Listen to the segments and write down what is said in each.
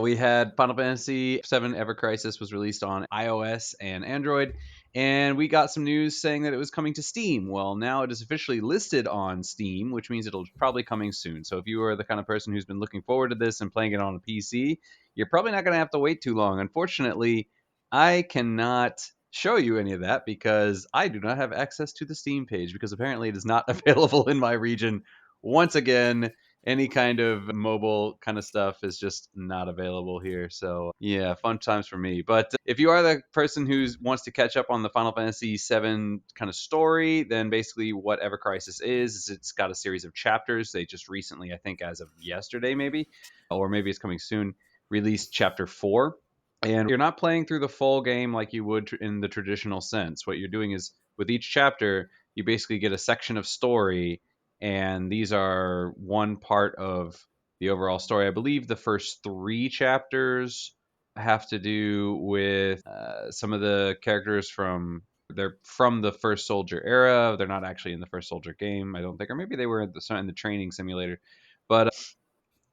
We had Final Fantasy VII Ever Crisis was released on iOS and Android, and we got some news saying that it was coming to Steam. Well, now it is officially listed on Steam, which means it'll probably coming soon. So if you are the kind of person who's been looking forward to this and playing it on a PC, you're probably not going to have to wait too long. Unfortunately, I cannot show you any of that because I do not have access to the Steam page because apparently it is not available in my region once again. Any kind of mobile kind of stuff is just not available here. So yeah, fun times for me. But if you are the person who wants to catch up on the Final Fantasy VII kind of story, then basically what Ever Crisis is it's got a series of chapters. They just recently, I think as of yesterday maybe, or maybe it's coming soon, released chapter 4. And you're not playing through the full game like you would in the traditional sense. What you're doing is with each chapter, you basically get a section of story, and these are one part of the overall story. I believe the first 3 chapters have to do with some of the characters from they're from the First Soldier era. They're not actually in the First Soldier game, I don't think, or maybe they were in the training simulator. But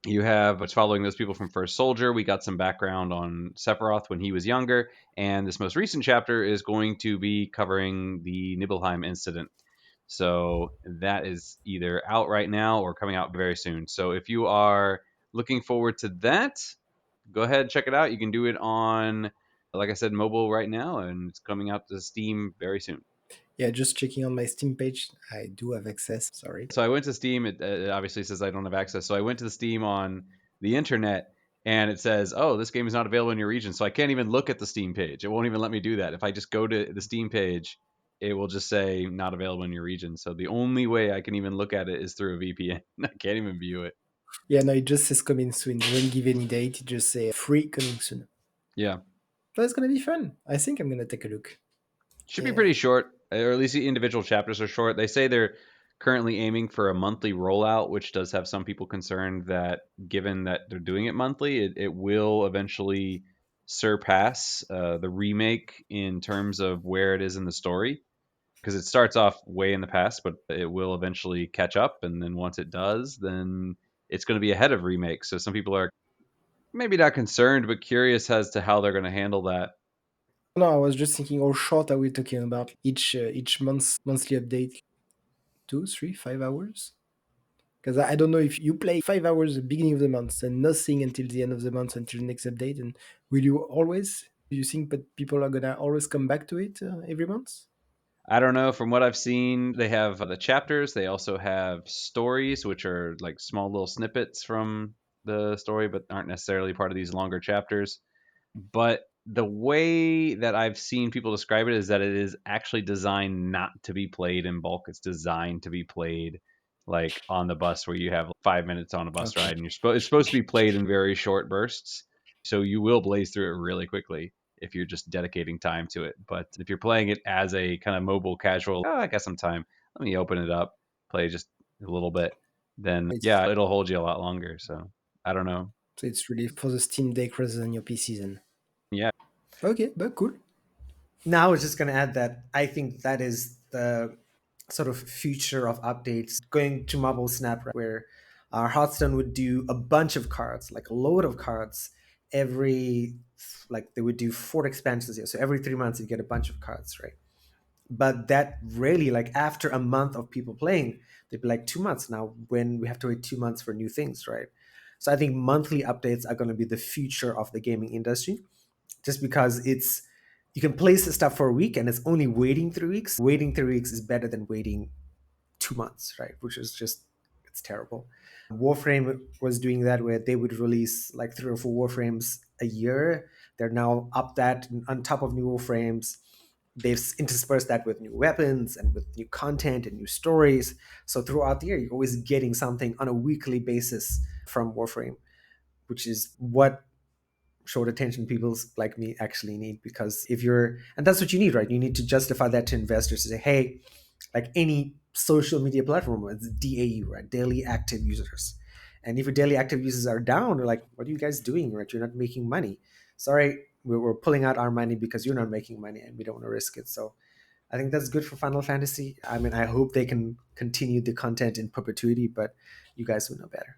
you have it's following those people from First Soldier. We got some background on Sephiroth when he was younger, and this most recent chapter is going to be covering the Nibelheim incident. So that is either out right now or coming out very soon. So if you are looking forward to that, go ahead and check it out. You can do it on, like I said, mobile right now, and it's coming out to Steam very soon. Yeah, just checking on my Steam page. I do have access. Sorry. So I went to Steam. It obviously says I don't have access. So I went to the Steam on the internet, and it says, "Oh, this game is not available in your region." So I can't even look at the Steam page. It won't even let me do that. If I just go to the Steam page, it will just say not available in your region. So the only way I can even look at it is through a VPN. I can't even view it. Yeah, no, it just says coming soon. It doesn't give any date. It just say free coming soon. Yeah, So it's gonna be fun. I think I'm gonna take a look. should be Yeah. pretty short, or at least the individual chapters are short. They say they're currently aiming for a monthly rollout, which does have some people concerned that given that they're doing it monthly, it will eventually surpass the remake in terms of where it is in the story. Because it starts off way in the past, but it will eventually catch up. And then once it does, then it's going to be ahead of remake. So some people are maybe not concerned, but curious as to how they're going to handle that. No, I was just thinking how short are we talking about? Each monthly update, 2, 3, 5 hours. Because I don't know if you play 5 hours at the beginning of the month and nothing until the end of the month until the next update. And will you always? Do you think that people are gonna always come back to it every month? I don't know. From what I've seen, they have the chapters. They also have stories, which are like small little snippets from the story, but aren't necessarily part of these longer chapters. But the way that I've seen people describe it is that it is actually designed not to be played in bulk. It's designed to be played like on the bus where you have 5 minutes on a bus Okay. ride, and it's supposed to be played in very short bursts. So you will blaze through it really quickly if you're just dedicating time to it. But if you're playing it as a kind of mobile casual, oh, I got some time. Let me open it up, play just a little bit. Then It's yeah, it'll hold you a lot longer. So I don't know. so it's really for the Steam Deck rather than your PC then. Yeah, Okay, but cool. Now I was just going to add that I think that is the sort of future of updates going to mobile snap, right, where Hearthstone would do a bunch of cards, like a load of cards every, like they would do 4 expansions here. So every 3 months you get a bunch of cards, right? But that really, like after a month of people playing, they'd be like 2 months now when we have to wait 2 months for new things, right? So I think monthly updates are going to be the future of the gaming industry, just because it's you can place the stuff for a week and it's only waiting 3 weeks. Waiting 3 weeks is better than waiting 2 months, right? Which is just it's terrible. Warframe was doing that where they would release like 3 or 4 Warframes a year. They're now up that on top of new Warframes. They've interspersed that with new weapons and with new content and new stories. So throughout the year, you're always getting something on a weekly basis from Warframe, which is what short attention people like me actually need. Because if you're, and that's what you need, right? You need to justify that to investors to say, hey, like any social media platform, it's DAU, right? Daily active users. And if your daily active users are down, they're like, what are you guys doing, right? You're not making money. Sorry, we're pulling out our money because you're not making money and we don't want to risk it. So I think that's good for Final Fantasy. I mean, I hope they can continue the content in perpetuity, but you guys would know better.